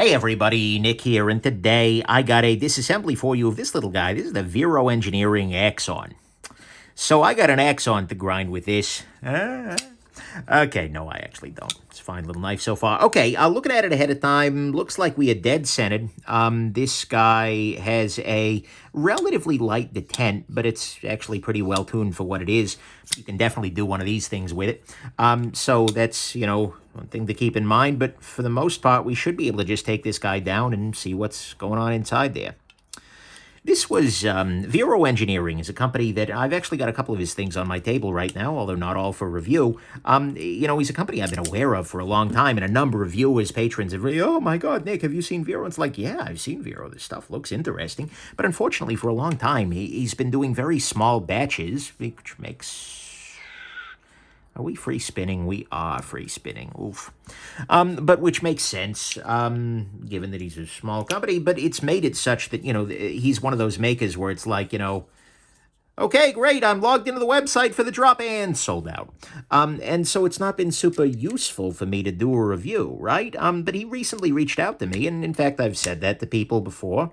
Hey everybody, Nick here, and today I got a disassembly for you of this little guy. This is the Vero Engineering Axon. So I got an Axon to grind with this. Okay, no, I actually don't. It's a fine little knife so far. Okay, looking at it ahead of time, looks like we are dead centered. This guy has a relatively light detent, but it's actually pretty well tuned for what it is. You can definitely do one of these things with it. So that's, one thing to keep in mind. But for the most part, we should be able to just take this guy down and see what's going on inside there. This was Vero Engineering is a company that I've actually got a couple of his things on my table right now, although not all for review. He's a company I've been aware of for a long time, and a number of viewers, patrons have really, oh my God, Nick, have you seen Vero? It's like, yeah, I've seen Vero. This stuff looks interesting. But unfortunately, for a long time, he's been doing very small batches, which makes... Are we free spinning? We are free spinning. Oof. But which makes sense, given that he's a small company. But it's made it such that, he's one of those makers where it's like, okay, great, I'm logged into the website for the drop and sold out. And so it's not been super useful for me to do a review, right? But he recently reached out to me, and in fact, I've said that to people before.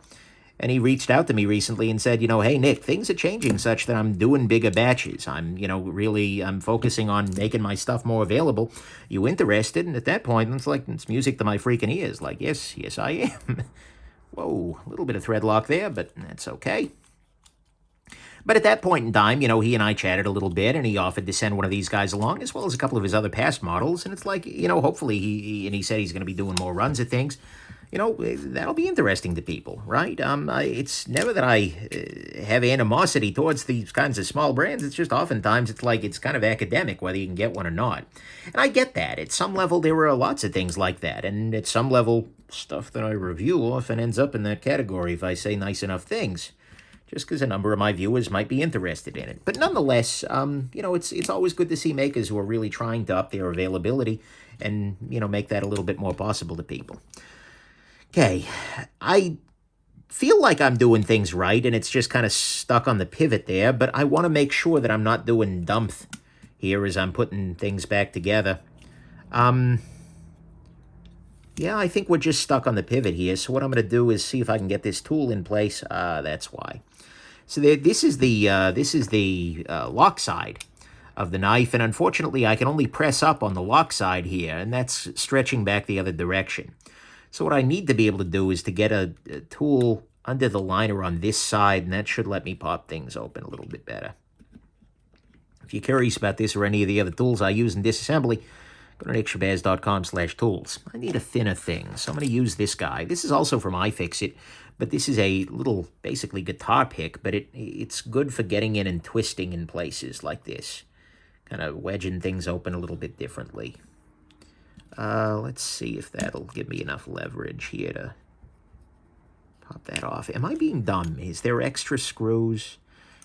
And he reached out to me recently and said, hey, Nick, things are changing such that I'm doing bigger batches. I'm focusing on making my stuff more available. You interested? And at that point, it's music to my freaking ears. Like, yes, I am. Whoa, a little bit of thread lock there, but that's okay. But at that point in time, he and I chatted a little bit, and he offered to send one of these guys along, as well as a couple of his other past models. And it's like, hopefully he said he's going to be doing more runs at things. That'll be interesting to people, right? It's never that I have animosity towards these kinds of small brands. It's just oftentimes it's kind of academic whether you can get one or not. And I get that. At some level, there are lots of things like that. And at some level, stuff that I review often ends up in that category if I say nice enough things, just because a number of my viewers might be interested in it. But nonetheless, it's always good to see makers who are really trying to up their availability and, make that a little bit more possible to people. Okay, I feel like I'm doing things right, and it's just kind of stuck on the pivot there, but I want to make sure that I'm not doing dump here as I'm putting things back together. Yeah, I think we're just stuck on the pivot here, so what I'm going to do is see if I can get this tool in place. That's why. So this is the lock side of the knife, and unfortunately, I can only press up on the lock side here, and that's stretching back the other direction. So what I need to be able to do is to get a tool under the liner on this side, and that should let me pop things open a little bit better. If you're curious about this or any of the other tools I use in disassembly, go to shabazz.com/tools. I need a thinner thing, so I'm going to use this guy. This is also from iFixit, but this is a little, basically, guitar pick, but it's good for getting in and twisting in places like this, kind of wedging things open a little bit differently. Let's see if that'll give me enough leverage here to pop that off. Am I being dumb? Is there extra screws?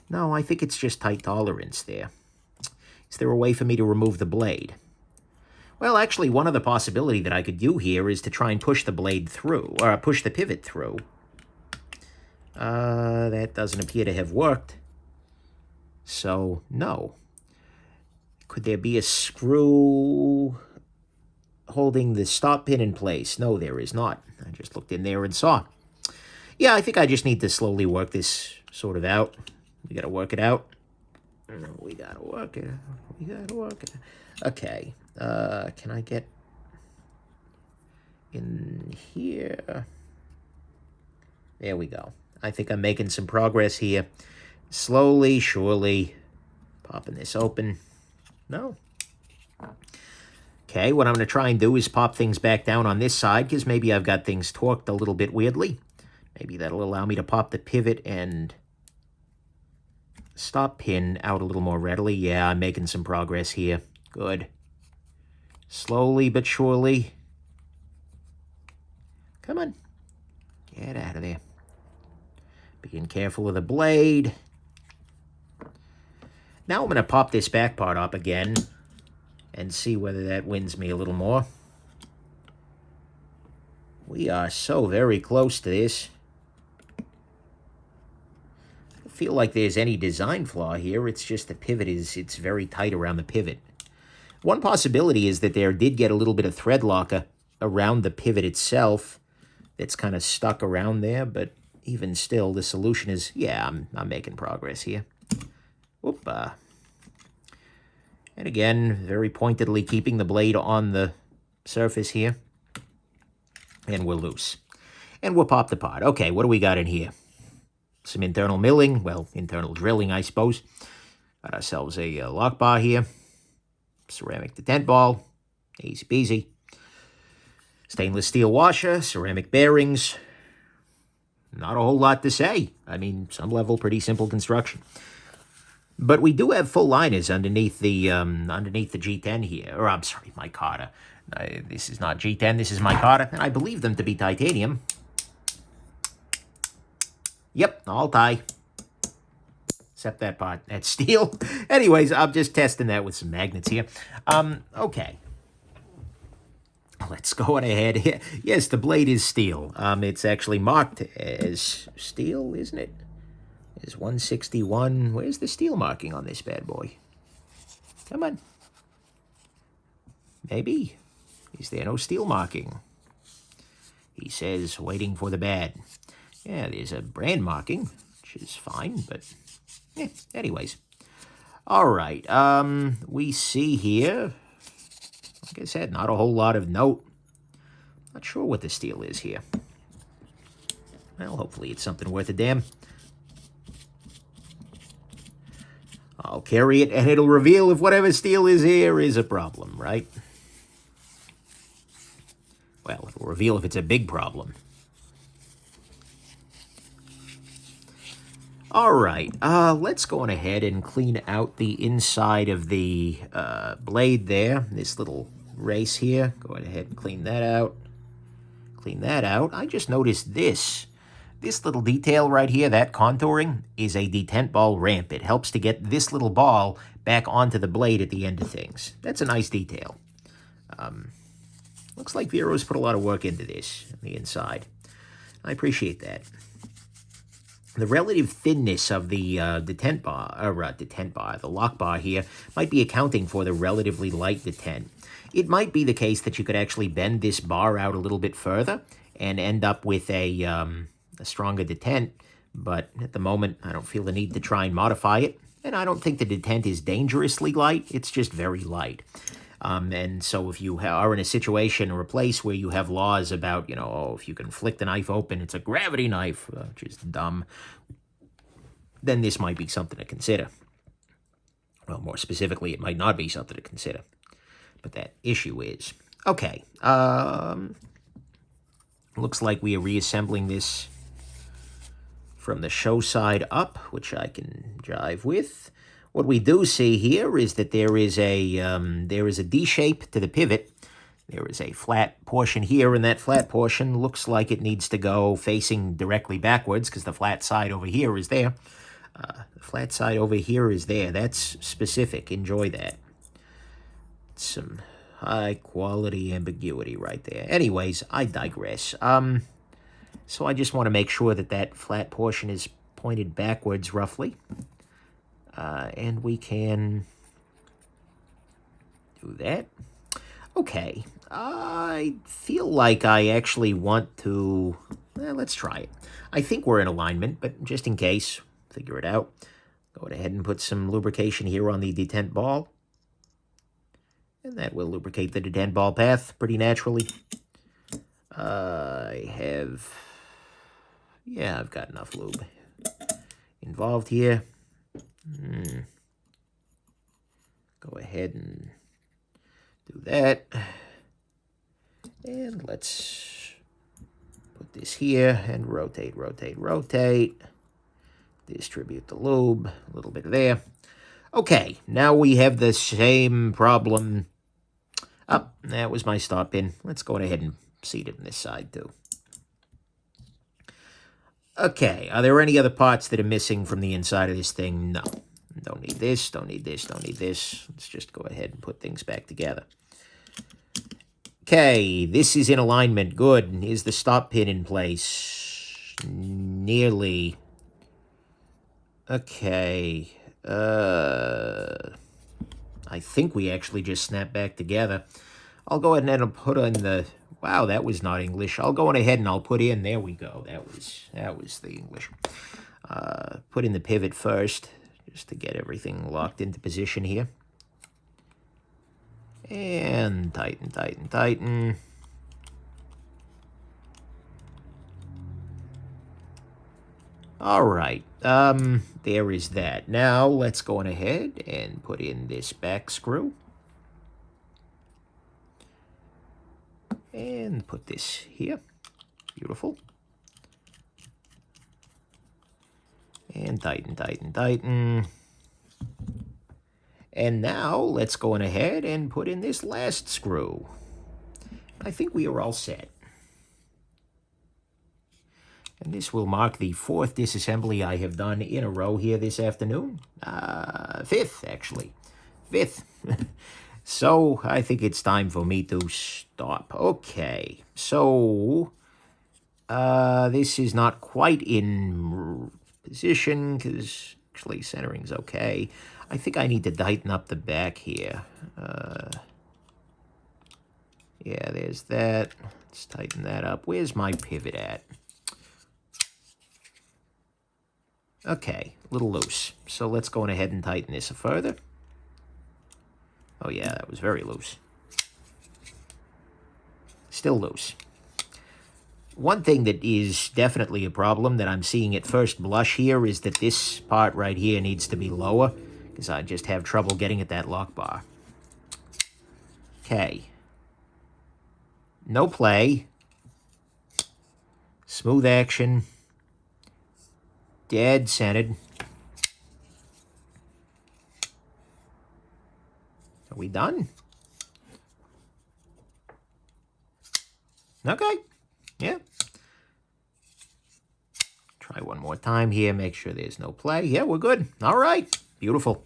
No, I think it's just tight tolerance there. Is there a way for me to remove the blade? Well, actually, one other possibility that I could do here is to try and push the blade through, or push the pivot through. That doesn't appear to have worked. So, no. Could there be a screw holding the stop pin in place? No, there is not. I just looked in there and saw. Yeah, I think I just need to slowly work this sort of out. We gotta work it out. We gotta work it. Okay. Can I get in here? There we go. I think I'm making some progress here. Slowly, surely, popping this open. No. Okay, what I'm going to try and do is pop things back down on this side, because maybe I've got things torqued a little bit weirdly. Maybe that'll allow me to pop the pivot and stop pin out a little more readily. Yeah, I'm making some progress here. Good. Slowly but surely. Come on. Get out of there. Being careful of the blade. Now I'm going to pop this back part up again and see whether that wins me a little more. We are so very close to this. I don't feel like there's any design flaw here. It's just the pivot it's very tight around the pivot. One possibility is that there did get a little bit of thread locker around the pivot itself. that's kind of stuck around there, but even still, the solution is, yeah, I'm making progress here. Whoop. And again, very pointedly keeping the blade on the surface here. And we're loose. And we'll pop the part. Okay, what do we got in here? Some internal milling. Well, internal drilling, I suppose. Got ourselves a lock bar here. Ceramic detent ball. Easy peasy. Stainless steel washer. Ceramic bearings. Not a whole lot to say. I mean, some level, pretty simple construction. But we do have full liners underneath the G10 here. Or, I'm sorry, micarta. This is not G10, this is micarta. And I believe them to be titanium. Yep, all tie. Except that part. That's steel. Anyways, I'm just testing that with some magnets here. Okay. Let's go on ahead. Yes, the blade is steel. It's actually marked as steel, isn't it? Is 161. Where's the steel marking on this bad boy? Come on. Maybe. Is there no steel marking? He says, waiting for the bad. Yeah, there's a brand marking, which is fine, but anyways. All right. We see here, like I said, not a whole lot of note. Not sure what the steel is here. Well, hopefully it's something worth a damn. I'll carry it, and it'll reveal if whatever steel is here is a problem, right? Well, it'll reveal if it's a big problem. All right, let's go on ahead and clean out the inside of the blade there. This little race here. Go ahead and clean that out. Clean that out. I just noticed this. This little detail right here, that contouring, is a detent ball ramp. It helps to get this little ball back onto the blade at the end of things. That's a nice detail. Looks like Vero's put a lot of work into this on the inside. I appreciate that. The relative thinness of the the lock bar here might be accounting for the relatively light detent. It might be the case that you could actually bend this bar out a little bit further and end up with a stronger detent, but at the moment I don't feel the need to try and modify it, and I don't think the detent is dangerously light. It's just very light. And so if you are in a situation or a place where you have laws about, if you can flick the knife open, it's a gravity knife, which is dumb, then this might be something to consider. Well, more specifically, it might not be something to consider. But that issue is. Okay. Looks like we are reassembling this from the show side up, which I can jive with. What we do see here is that there is a D shape to the pivot. There is a flat portion here, and that flat portion looks like it needs to go facing directly backwards because the flat side over here is there. The flat side over here is there. That's specific. Enjoy that. Some high-quality ambiguity right there. Anyways, I digress. So I just want to make sure that that flat portion is pointed backwards roughly. And we can do that. Okay. I feel like I actually want to... let's try it. I think we're in alignment, but just in case, figure it out. Go ahead and put some lubrication here on the detent ball. And that will lubricate the detent ball path pretty naturally. I've got enough lube involved here. Go ahead and do that. And let's put this here and rotate, rotate, rotate. Distribute the lube, a little bit there. Okay, now we have the same problem. Oh, that was my stop pin. Let's go ahead and seat it on this side too. Okay, are there any other parts that are missing from the inside of this thing? No. Don't need this, don't need this, don't need this. Let's just go ahead and put things back together. Okay, this is in alignment. Good. Is the stop pin in place? Nearly. Okay. I think we actually just snapped back together. I'll go ahead and I'll put in the, wow, that was not English. I'll go on ahead and I'll put in, there we go. That was the English. Put in the pivot first, just to get everything locked into position here. And tighten, tighten, tighten. All right, there is that. Now let's go on ahead and put in this back screw. And put this here. Beautiful. And tighten, tighten, tighten. And now let's go on ahead and put in this last screw. I think we are all set. And this will mark the 4th disassembly I have done in a row here this afternoon. 5th, actually. 5th. So I think it's time for me to stop. Okay, so this is not quite in position because actually centering's okay. I think I need to tighten up the back here. Yeah, there's that. Let's tighten that up. Where's my pivot at? Okay, a little loose. So let's go on ahead and tighten this further. Oh yeah, that was very loose. Still loose. One thing that is definitely a problem that I'm seeing at first blush here is that this part right here needs to be lower because I just have trouble getting at that lock bar. Okay. No play. Smooth action. Dead centered. Are we done? Okay. Yeah. Try one more time here. Make sure there's no play. Yeah, we're good. All right. Beautiful.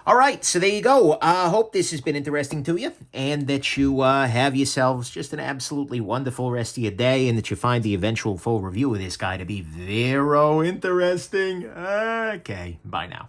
All right, so there you go. I hope this has been interesting to you and that you have yourselves just an absolutely wonderful rest of your day and that you find the eventual full review of this guy to be very interesting. Okay, bye now.